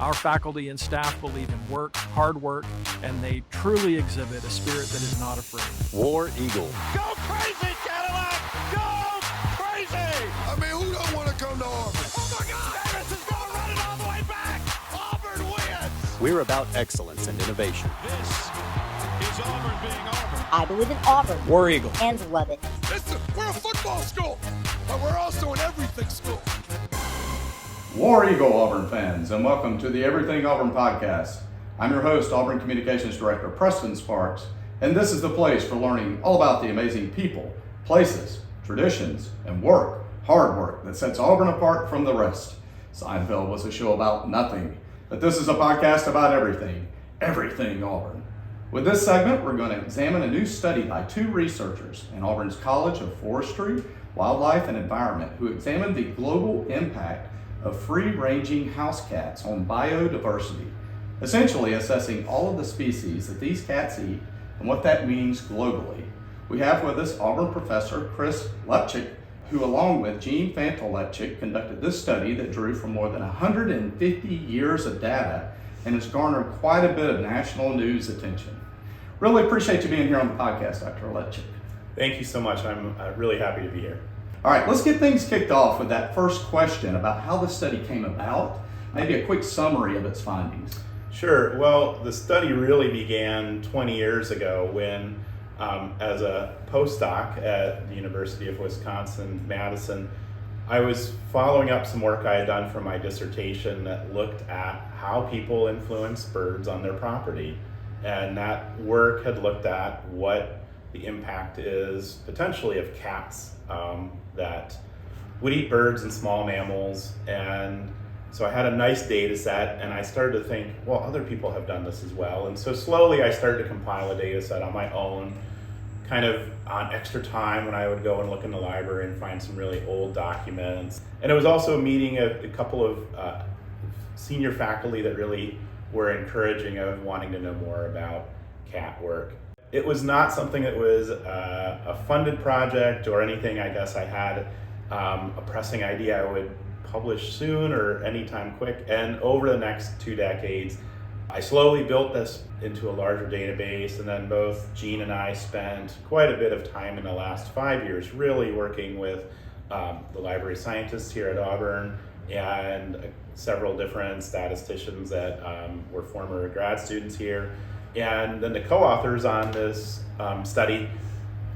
Our faculty and staff believe in work, hard work, and they truly exhibit a spirit that is not afraid. War Eagle. Go crazy, Cadillac! Go crazy! I mean, who don't want to come to Auburn? Oh my God! Davis is going to run it all the way back! Auburn wins! We're about excellence and innovation. This is Auburn being Auburn. I believe in Auburn. War Eagle. And love it. Listen, we're a football school, but we're also an everything school. War Eagle Auburn fans, and welcome to the Everything Auburn podcast. I'm your host, Auburn Communications Director Preston Sparks, and this is the place for learning all about the amazing people, places, traditions, and hard work that sets Auburn apart from the rest. Seinfeld was a show about nothing, but this is a podcast about everything Auburn. With this segment, we're going to examine a new study by two researchers in Auburn's College of Forestry, Wildlife, and Environment who examined the global impact of free-ranging house cats on biodiversity, essentially assessing all of the species that these cats eat and what that means globally. We have with us Auburn professor Chris Lepczyk, who along with Jean Fantle-Lepczyk conducted this study that drew from more than 150 years of data and has garnered quite a bit of national news attention. Really appreciate you being here on the podcast, Dr. Lepczyk. Thank you so much. I'm really happy to be here. All right, let's get things kicked off with that first question about how the study came about, maybe a quick summary of its findings. Sure. Well, the study really began 20 years ago when, as a postdoc at the University of Wisconsin-Madison, I was following up some work I had done for my dissertation that looked at how people influence birds on their property. And that work had looked at what the impact is potentially of cats that would eat birds and small mammals. And so I had a nice data set and I started to think, well, other people have done this as well. And so slowly I started to compile a data set on my own, kind of on extra time when I would go and look in the library and find some really old documents. And it was also meeting a couple of senior faculty that really were encouraging of wanting to know more about cat work. It was not something that was a funded project or anything. I guess I had a pressing idea I would publish soon or anytime quick. And over the next 2 decades, I slowly built this into a larger database. And then both Jean and I spent quite a bit of time in the last 5 years really working with the library scientists here at Auburn and several different statisticians that were former grad students here. And then the co-authors on this study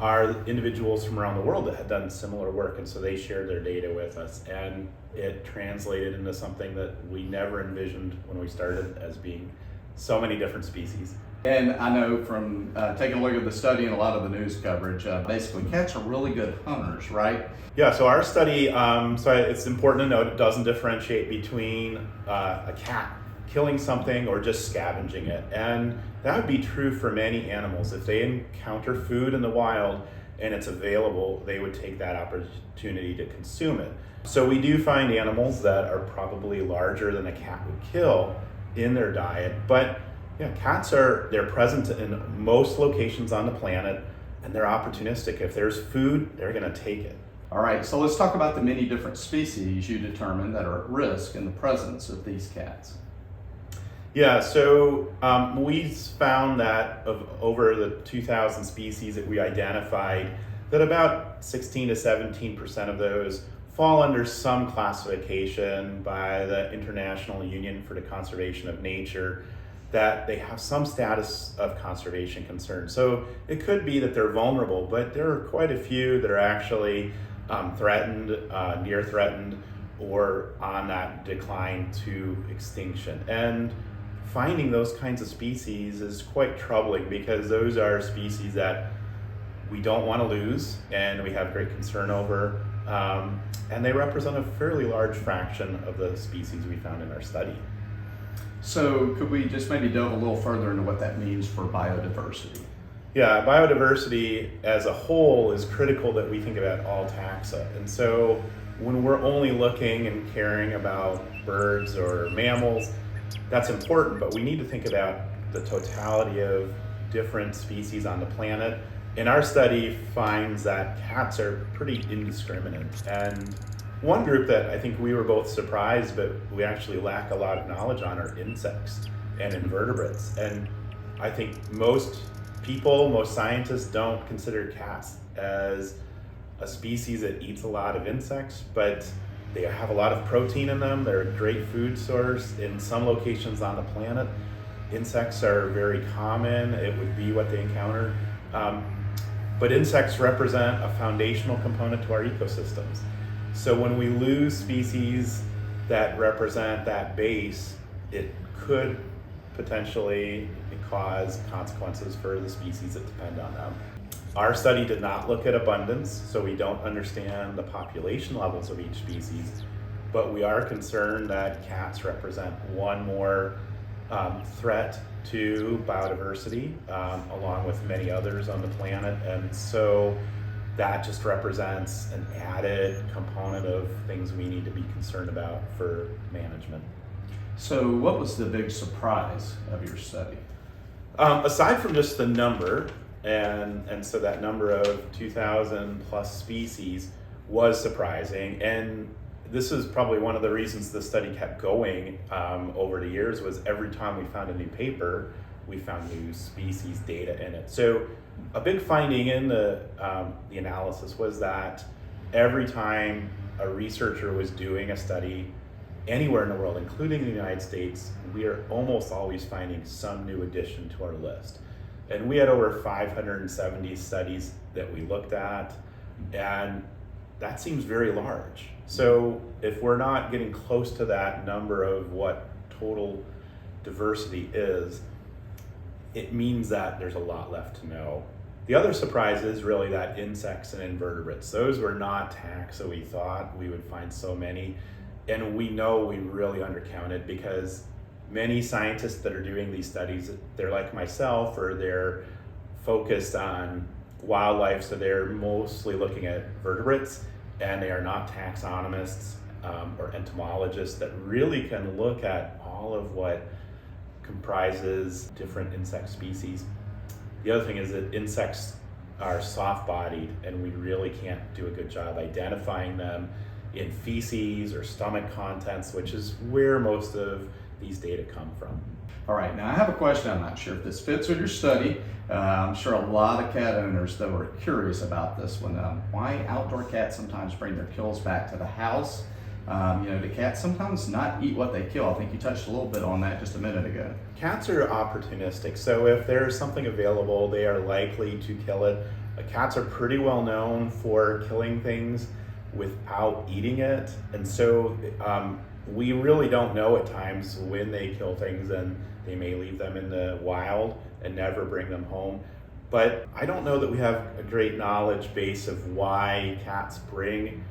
are individuals from around the world that had done similar work, and so they shared their data with us, and it translated into something that we never envisioned when we started as being so many different species. And I know from taking a look at the study and a lot of the news coverage, basically cats are really good hunters, right? Yeah, so our study, it's important to note it doesn't differentiate between a cat killing something or just scavenging it. And that would be true for many animals. If they encounter food in the wild and it's available, they would take that opportunity to consume it. So we do find animals that are probably larger than a cat would kill in their diet. But yeah, cats they're present in most locations on the planet and they're opportunistic. If there's food, they're gonna take it. All right, so let's talk about the many different species you determined that are at risk in the presence of these cats. Yeah, so we found that of over the 2,000 species that we identified, that about 16 to 17% of those fall under some classification by the International Union for the Conservation of Nature, that they have some status of conservation concern. So it could be that they're vulnerable, but there are quite a few that are actually threatened, near threatened, or on that decline to extinction. And finding those kinds of species is quite troubling because those are species that we don't want to lose and we have great concern over, and they represent a fairly large fraction of the species we found in our study. So could we just maybe delve a little further into what that means for biodiversity? Yeah, biodiversity as a whole is critical that we think about all taxa. And so when we're only looking and caring about birds or mammals, that's important, but we need to think about the totality of different species on the planet. And our study finds that cats are pretty indiscriminate. And One group that I think we were both surprised, but we actually lack a lot of knowledge on, are insects and invertebrates. And I think most people, most scientists don't consider cats as a species that eats a lot of insects, but they have a lot of protein in them. They're a great food source. In some locations on the planet, insects are very common. It would be what they encounter. But insects represent a foundational component to our ecosystems. So when we lose species that represent that base, it could potentially cause consequences for the species that depend on them. Our study did not look at abundance, so we don't understand the population levels of each species, but we are concerned that cats represent one more threat to biodiversity, along with many others on the planet. And so that just represents an added component of things we need to be concerned about for management. So what was the big surprise of your study? Aside from just the number, and so that number of 2,000 plus species was surprising, and this is probably one of the reasons the study kept going over the years, was every time we found a new paper, we found new species data in it. So a big finding in the analysis was that every time a researcher was doing a study anywhere in the world, including the United States, we are almost always finding some new addition to our list. And we had over 570 studies that we looked at, and that seems very large. So if we're not getting close to that number of what total diversity is, it means that there's a lot left to know. The other surprise is really that insects and invertebrates. Those were not taxa we thought we would find so many. And we know we really undercounted, because many scientists that are doing these studies, they're like myself, or they're focused on wildlife, so they're mostly looking at vertebrates, and they are not taxonomists or entomologists that really can look at all of what comprises different insect species. The other thing is that insects are soft-bodied, and we really can't do a good job identifying them in feces or stomach contents, which is where most of these data come from. All right, now I have a question. I'm not sure if this fits with your study. I'm sure a lot of cat owners, though, are curious about this one. Why outdoor cats sometimes bring their kills back to the house? Do cats sometimes not eat what they kill? I think you touched a little bit on that just a minute ago. Cats are opportunistic, so if there's something available, they are likely to kill it. Cats are pretty well known for killing things without eating it, and so we really don't know at times when they kill things, and they may leave them in the wild and never bring them home. But I don't know that we have a great knowledge base of why cats bring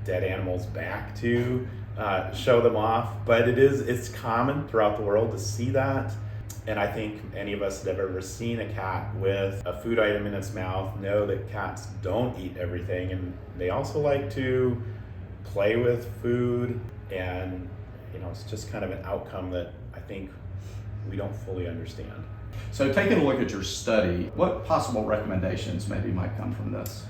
dead animals back to show them off, but it's common throughout the world to see that. And I think any of us that have ever seen a cat with a food item in its mouth know that cats don't eat everything, and they also like to play with food, and it's just kind of an outcome that I think we don't fully understand. So taking a look at your study, what possible recommendations maybe might come from this?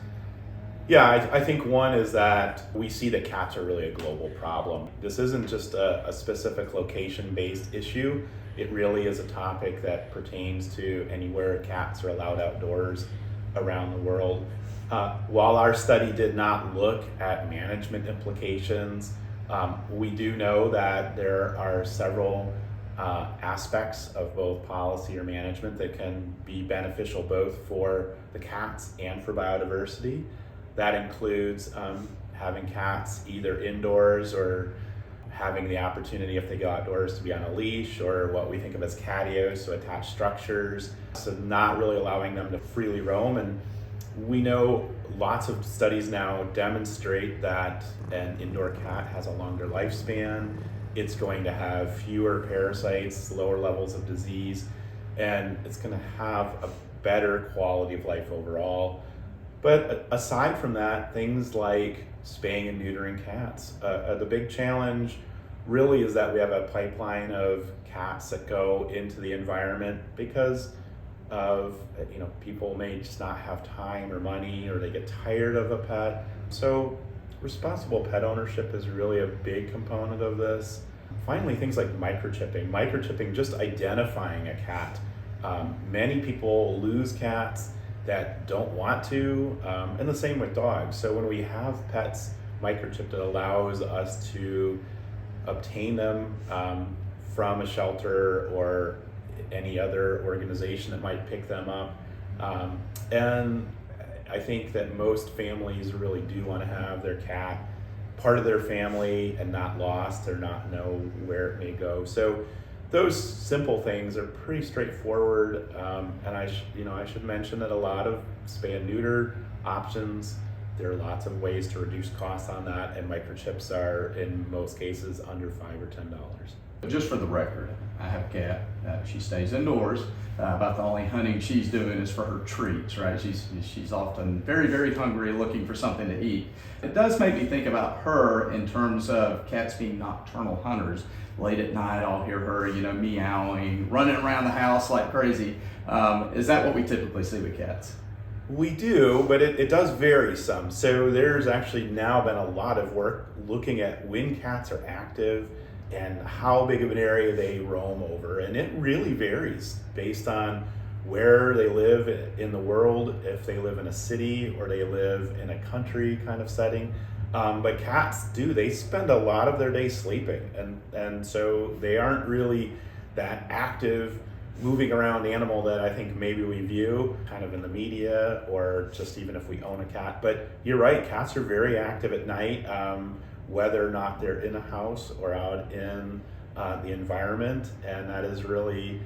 Yeah, I think one is that we see that cats are really a global problem. This isn't just a specific location-based issue. It really is a topic that pertains to anywhere cats are allowed outdoors around the world. While our study did not look at management implications, we do know that there are several aspects of both policy or management that can be beneficial both for the cats and for biodiversity. That includes having cats either indoors or having the opportunity, if they go outdoors, to be on a leash, or what we think of as catios, so attached structures. So not really allowing them to freely roam. And we know lots of studies now demonstrate that an indoor cat has a longer lifespan. It's going to have fewer parasites, lower levels of disease, and it's going to have a better quality of life overall. But aside from that, things like spaying and neutering cats. The big challenge really is that we have a pipeline of cats that go into the environment because of, people may just not have time or money, or they get tired of a pet. So responsible pet ownership is really a big component of this. Finally, things like microchipping, just identifying a cat. Many people lose cats that don't want to, and the same with dogs. So when we have pets microchipped, it allows us to obtain them from a shelter or any other organization that might pick them up. And I think that most families really do want to have their cat part of their family and not lost or not know where it may go. So those simple things are pretty straightforward. And I should mention that a lot of spay and neuter options, there are lots of ways to reduce costs on that, and microchips are in most cases under $5 or $10. Just for the record, I have a cat. She stays indoors. About the only hunting she's doing is for her treats, right? She's often very, very hungry, looking for something to eat. It does make me think about her in terms of cats being nocturnal hunters. Late at night, I'll hear her, meowing, running around the house like crazy. Is that what we typically see with cats? We do, but it does vary some. So there's actually now been a lot of work looking at when cats are active and how big of an area they roam over. And it really varies based on where they live in the world, if they live in a city or they live in a country kind of setting. But cats they spend a lot of their day sleeping. And so they aren't really that active, moving around animal that I think maybe we view kind of in the media or just even if we own a cat. But you're right, cats are very active at night. Whether or not they're in a house or out in the environment, and that is really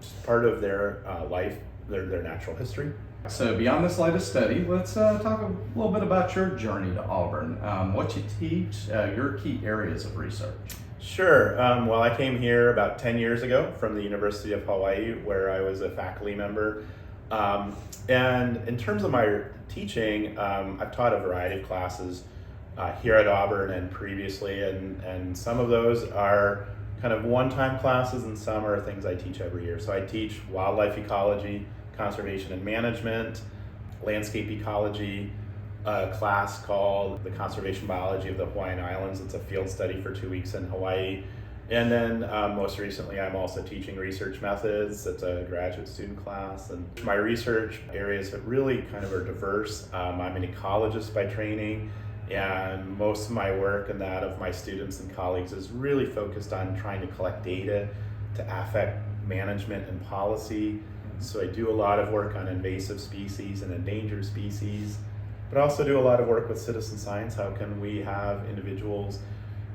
just part of their life, their natural history. So beyond this latest study, let's talk a little bit about your journey to Auburn, what you teach, your key areas of research. Sure. Well, I came here about 10 years ago from the University of Hawaii, where I was a faculty member. And in terms of my teaching, I've taught a variety of classes here at Auburn and previously, and some of those are kind of one-time classes and some are things I teach every year. So I teach wildlife ecology, conservation and management, landscape ecology, a class called the Conservation Biology of the Hawaiian Islands. It's a field study for 2 weeks in Hawaii. And then most recently, I'm also teaching research methods. It's a graduate student class. And my research areas really kind of are diverse. I'm an ecologist by training, and most of my work and that of my students and colleagues is really focused on trying to collect data to affect management and policy. So I do a lot of work on invasive species and endangered species, but also do a lot of work with citizen science. How can we have individuals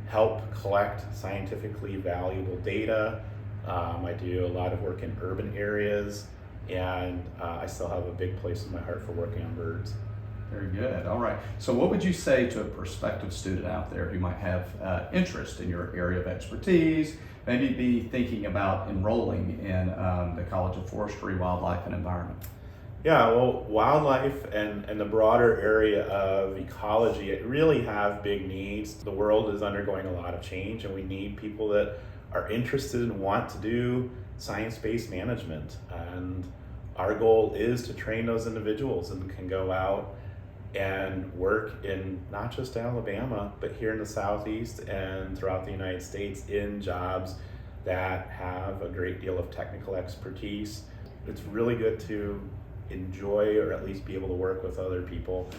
help collect scientifically valuable data? I do a lot of work in urban areas, and I still have a big place in my heart for working on birds. Very good. All right. So what would you say to a prospective student out there who might have interest in your area of expertise, maybe be thinking about enrolling in the College of Forestry, Wildlife, and Environment? Yeah, well, wildlife and the broader area of ecology, it really have big needs. The world is undergoing a lot of change, and we need people that are interested and want to do science-based management. And our goal is to train those individuals and can go out and work in not just Alabama, but here in the Southeast and throughout the United States in jobs that have a great deal of technical expertise. It's really good to enjoy or at least be able to work with other people,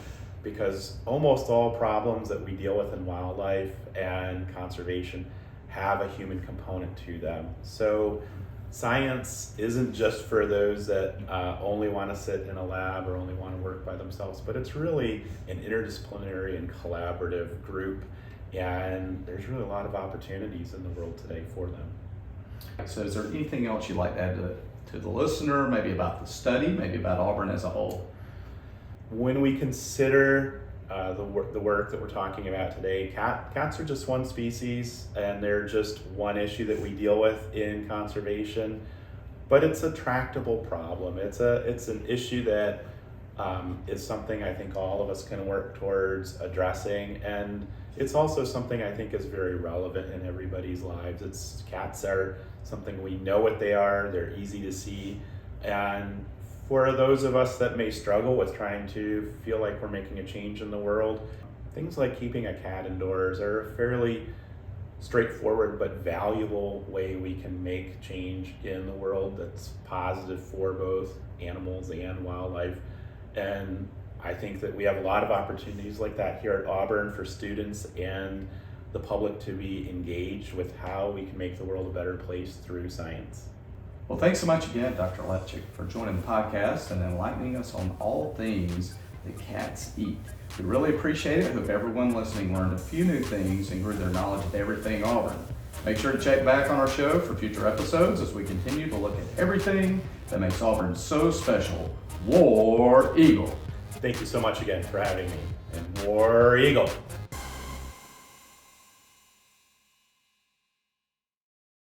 because almost all problems that we deal with in wildlife and conservation have a human component to them. So science isn't just for those that only want to sit in a lab or only want to work by themselves, but it's really an interdisciplinary and collaborative group, and there's really a lot of opportunities in the world today for them. So is there anything else you'd like to add to the listener, maybe about the study, maybe about Auburn as a whole? When we consider the work that we're talking about today, cats are just one species, and they're just one issue that we deal with in conservation, but it's a tractable problem. It's an issue that is something I think all of us can work towards addressing, and it's also something I think is very relevant in everybody's lives. Cats are something we know what they are, they're easy to see, and for those of us that may struggle with trying to feel like we're making a change in the world, things like keeping a cat indoors are a fairly straightforward but valuable way we can make change in the world that's positive for both animals and wildlife. And I think that we have a lot of opportunities like that here at Auburn for students and the public to be engaged with how we can make the world a better place through science. Well, thanks so much again, Dr. Lepczyk, for joining the podcast and enlightening us on all things that cats eat. We really appreciate it. I hope everyone listening learned a few new things and grew their knowledge of everything Auburn. Make sure to check back on our show for future episodes as we continue to look at everything that makes Auburn so special. War Eagle. Thank you so much again for having me, and War Eagle.